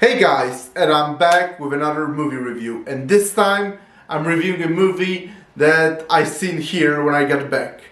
Hey guys, and I'm back with another movie review, and this time I'm reviewing a movie that I seen here when I got back.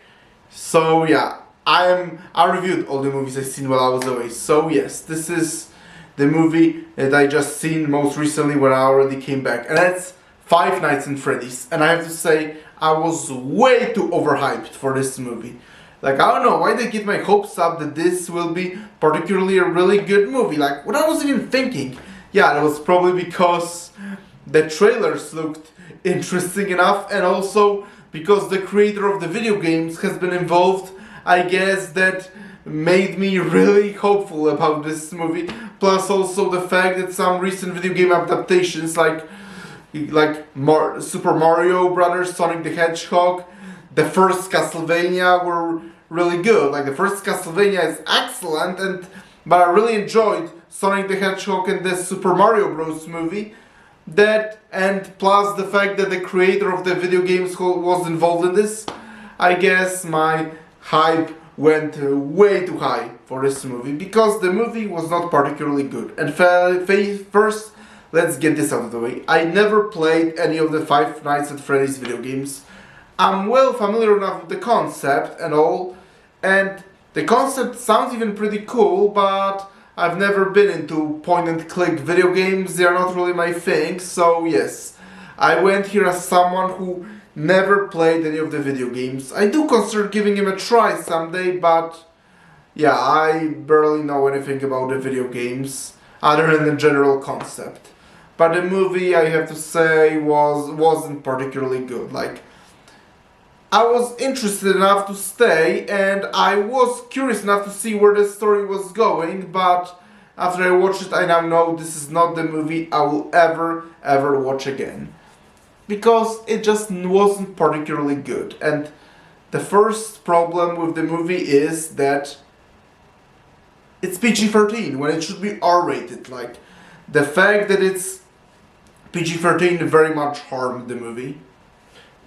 So yeah, I reviewed all the movies I seen while I was away. So yes, this is the movie that I just seen most recently when I already came back, and that's Five Nights at Freddy's. And I have to say, I was way too overhyped for this movie. Like, I don't know why they get my hopes up that this will be particularly a really good movie. Like, what I was even thinking. Yeah, that was probably because the trailers looked interesting enough, and also because the creator of the video games has been involved. I guess that made me really hopeful about this movie. Plus, also the fact that some recent video game adaptations, like Super Mario Brothers, Sonic the Hedgehog, the first Castlevania were really good. Like, the first Castlevania is excellent, but I really enjoyed Sonic the Hedgehog and the Super Mario Bros. Movie. That, and plus the fact that the creator of the video games was involved in this, I guess my hype went way too high for this movie, because the movie was not particularly good. And first, let's get this out of the way. I never played any of the Five Nights at Freddy's video games. I'm well familiar enough with the concept and all, and the concept sounds even pretty cool, but I've never been into point-and-click video games. They are not really my thing, so yes, I went here as someone who never played any of the video games. I do consider giving him a try someday, but yeah, I barely know anything about the video games, other than the general concept. But the movie, I have to say, wasn't particularly good. Like, I was interested enough to stay, and I was curious enough to see where the story was going, but after I watched it, I now know this is not the movie I will ever watch again. Because it just wasn't particularly good. And the first problem with the movie is that it's PG-13 when it should be R-rated. Like, the fact that it's PG-13 very much harmed the movie.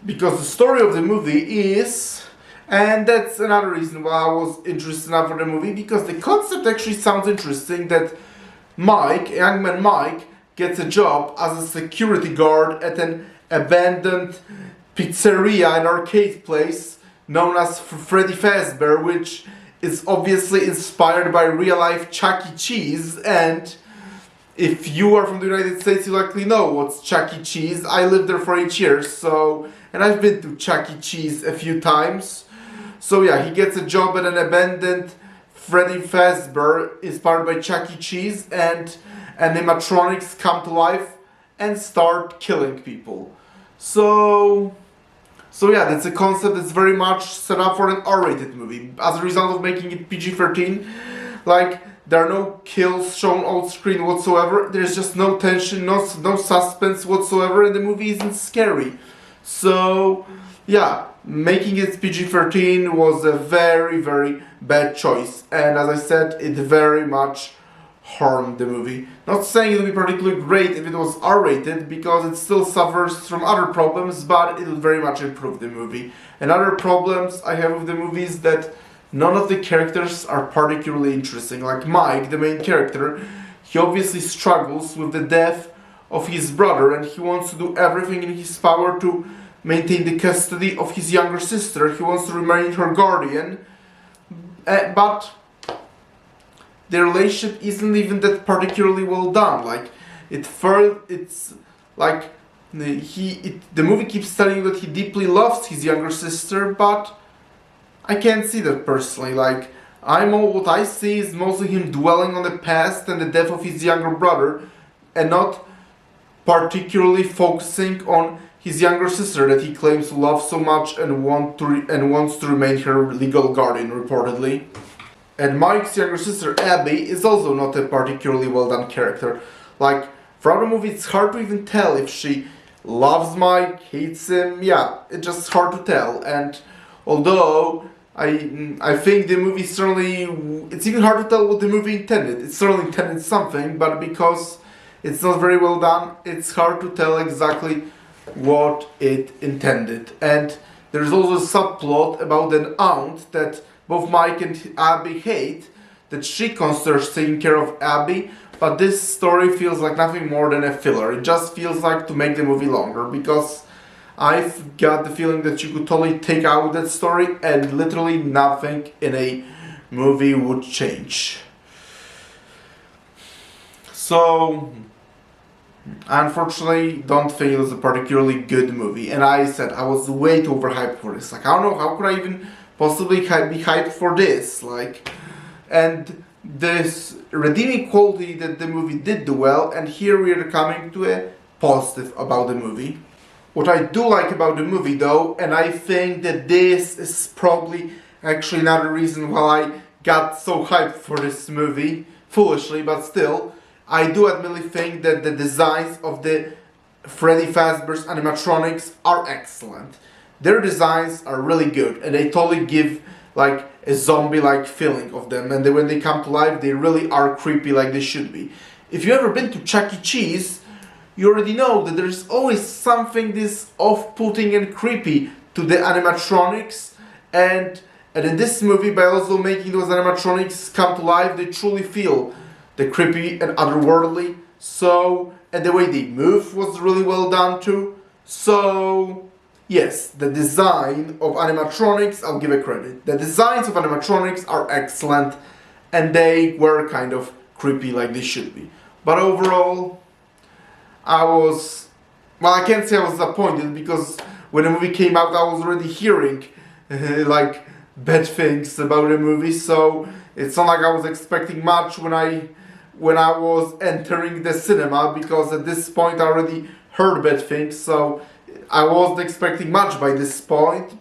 Because the story of the movie is, and that's another reason why I was interested enough for the movie, because the concept actually sounds interesting, that young man Mike, gets a job as a security guard at an abandoned pizzeria and arcade place known as Freddy Fazbear, which is obviously inspired by real-life Chuck E. Cheese. And if you are from the United States, you likely know what's Chuck E. Cheese. I lived there for 8 years, and I've been to Chuck E. Cheese a few times. So yeah, he gets a job at an abandoned Freddy Fazbear inspired by Chuck E. Cheese, and animatronics come to life and start killing people. So yeah, that's a concept that's very much set up for an R-rated movie. As a result of making it PG-13, like, there are no kills shown on screen whatsoever. There's just no tension, no suspense whatsoever, and the movie isn't scary. So yeah, making it PG-13 was a very bad choice. And as I said, it very much harmed the movie. Not saying it would be particularly great if it was R-rated, because it still suffers from other problems, but it would very much improve the movie. And other problems I have with the movie is that none of the characters are particularly interesting. Like Mike, the main character, he obviously struggles with the death of his brother, and he wants to do everything in his power to maintain the custody of his younger sister. He wants to remain her guardian, but their relationship isn't even that particularly well done. Like, it's like the movie keeps telling you that he deeply loves his younger sister, but I can't see that personally. Like, what I see is mostly him dwelling on the past and the death of his younger brother, and not particularly focusing on his younger sister that he claims to love so much and wants to remain her legal guardian, reportedly. And Mike's younger sister, Abby, is also not a particularly well done character. Like, throughout the movie, it's hard to even tell if she loves Mike, hates him. Yeah, it's just hard to tell. And although I think the movie it's even hard to tell what the movie intended. It certainly intended something, but because it's not very well done, it's hard to tell exactly what it intended. And there's also a subplot about an aunt that both Mike and Abby hate, that she considers taking care of Abby, but this story feels like nothing more than a filler. It just feels like to make the movie longer, because I've got the feeling that you could totally take out that story and literally nothing in a movie would change. So, unfortunately, don't think it was a particularly good movie. And I said I was way too overhyped for this. Like, I don't know, how could I even possibly be hyped for this? Like, and this redeeming quality that the movie did do well, and here we are coming to a positive about the movie. What I do like about the movie though, and I think that this is probably actually another reason why I got so hyped for this movie, foolishly, but still, I do admittedly think that the designs of the Freddy Fazbear's animatronics are excellent. Their designs are really good, and they totally give like a zombie-like feeling of them, and when they come to life, they really are creepy like they should be. If you've ever been to Chuck E. Cheese, you already know that there's always something this off-putting and creepy to the animatronics, and in this movie, by also making those animatronics come to life, they truly feel the creepy and otherworldly. So, and the way they move was really well done too. So, yes, the design of animatronics, I'll give it credit. The designs of animatronics are excellent, and they were kind of creepy like they should be. But overall, I can't say I was disappointed, because when the movie came out, I was already hearing like bad things about the movie, so it's not like I was expecting much when I was entering the cinema, because at this point I already heard bad things, so I wasn't expecting much by this point.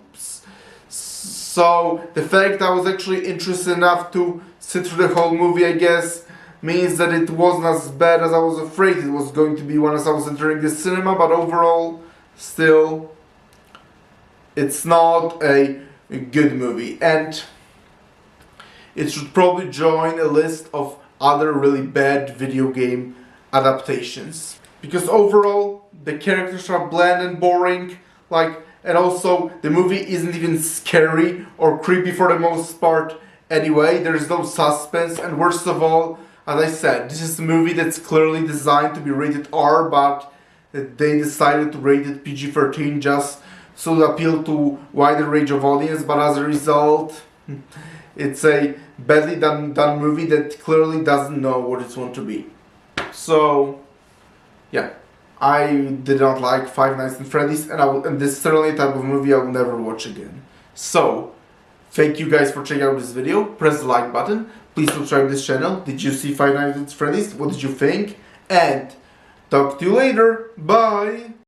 So the fact I was actually interested enough to sit through the whole movie, I guess, means that it wasn't as bad as I was afraid it was going to be once I was entering the cinema, but overall, still, it's not a good movie, and it should probably join a list of other really bad video game adaptations. Because overall, the characters are bland and boring, and also the movie isn't even scary or creepy for the most part anyway. There's no suspense, and worst of all, as I said, this is a movie that's clearly designed to be rated R, but they decided to rate it PG-13 just so to appeal to wider range of audience, but as a result, it's a badly done movie that clearly doesn't know what it's want to be. So, yeah, I did not like Five Nights at Freddy's, and this is certainly a type of movie I will never watch again. So, thank you guys for checking out this video. Press the like button. Please subscribe to this channel. Did you see Five Nights at Freddy's? What did you think? And talk to you later. Bye!